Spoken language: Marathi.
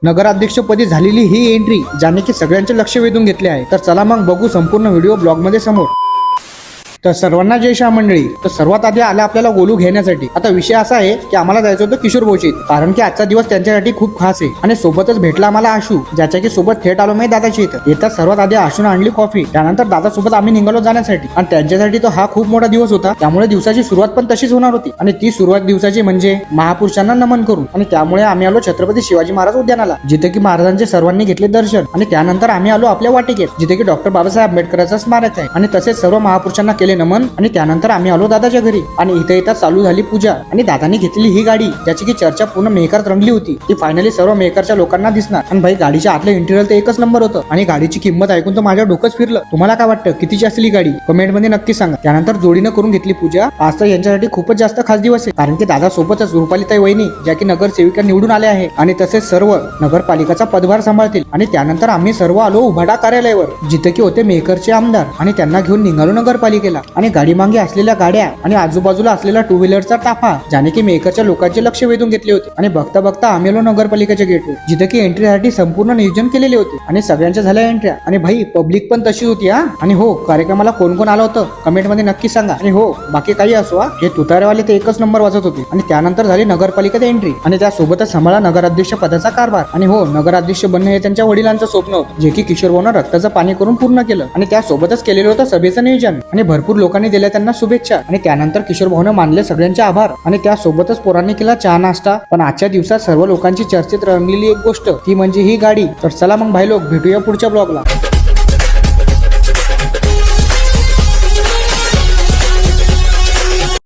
नगराध्यक्षपदी झालेली ही एंट्री ज्याने की सगळ्यांचे लक्ष वेधून घेतले आहे। तर चला मग बघू संपूर्ण व्हिडिओ ब्लॉग मध्ये समोर। तर सर्वांना जय शाह मंडळी। तर सर्वात आधी आले आपल्याला गोलू घेण्यासाठी। आता विषय असा आहे की आम्हाला जायचं होतं किशोर भाऊशीत, कारण की आजचा दिवस त्यांच्यासाठी खूप खास आहे। आणि सोबतच भेटला आम्हाला आशू, ज्याच्या की सोबत थेट आलो मी दादाची इथं। येतात सर्वात आधी आशूने आणली कॉफी, त्यानंतर दादा सोबत आम्ही निघालो जाण्यासाठी। आणि त्यांच्यासाठी तो हा खूप मोठा दिवस होता, त्यामुळे दिवसाची सुरुवात पण तशीच होणार होती। आणि ती सुरुवात दिवसाची म्हणजे महापुरुषांना नमन करून। आणि त्यामुळे आम्ही आलो छत्रपती शिवाजी महाराज उद्यानाला, जिथे की महाराजांचे सर्वांनी घेतले दर्शन। आणि त्यानंतर आम्ही आलो आपल्या वाटिकेत, जिथे की डॉक्टर बाबासाहेब आंबेडकरांचं स्मारक आहे। आणि तसेच सर्व महापुरुषांना केले नमन। आणि त्यानंतर आम्ही आलो दादाच्या घरी आणि इथे येतात चालू झाली पूजा। आणि दादानी घेतलेली ही गाडी, ज्याची की चर्चा पूर्ण मेहकरात रंगली होती, ती फायनली सर्व मेहकरच्या लोकांना दिसणार। आणि भाई गाडीच्या आतलं इंटिरियर तर एकच नंबर होतं। आणि गाडीची किंमत ऐकून तर माझ्या डोकंच फिरलं। तुम्हाला काय वाटतं कितीची असली गाडी? कमेंट मध्ये नक्की सांगा। त्यानंतर जोडीनं करून घेतली पूजा। आज तर यांच्यासाठी खूपच जास्त खास दिवस आहे, कारण की दादा सोबतच रुपालीताई वहिनी, ज्या की नगरसेविका निवडून आल्या आहे आणि तसेच सर्व नगरपालिकाचा पदभार सांभाळतील। आणि त्यानंतर आम्ही सर्व आलो उभाडा कार्यालयावर, जिथे की होते मेहकरचे आमदार। आणि त्यांना घेऊन निघालो नगरपालिकेला। आणि गाडी मागे असलेल्या गाड्या आणि आजूबाजूला असलेला टू व्हीलरचा ताफा, ज्याने की मेहकरच्या लोकांचे लक्ष वेधून घेतले होते। आणि बघता बघता आम्ही आलो नगरपालिकेच्या गेटवर, जिथे की एंट्रीसाठी संपूर्ण नियोजन केलेले होते। आणि सगळ्यांच्या झाल्या एंट्र्या। आणि भाई पब्लिक पण तशी होती हा। आणि हो, कार्यक्रमाला कोण कोण आलं होतं कमेंट मध्ये नक्की सांगा। आणि हो, बाकी काही असो, हे तुतारेवाले ते एकच नंबर वाजत होते। आणि त्यानंतर झाली नगरपालिकेत एंट्री आणि त्यासोबतच सांभाळा नगराध्यक्ष पदाचा कारभार। आणि हो, नगराध्यक्ष बनणे हे त्यांच्या वडिलांचं स्वप्न होतं, जे की किशोर भाऊनं रक्ताचं पाणी करून पूर्ण केलं। आणि त्यासोबतच केलेलं होतं सभेचं नियोजन आणि भरपूर लोकांनी दिल्या त्यांना शुभेच्छा। आणि त्यानंतर किशोर भाऊने मानले सगळ्यांचे आभार। आणि त्यासोबतच पोरांनी केला चहा नाश्ता। पण आजच्या दिवसात सर्व लोकांची चर्चेत रंगलेली एक गोष्ट, ती म्हणजे ही गाडी। तर चला मग भाई लोक, भेटूया पुढच्या ब्लॉगला।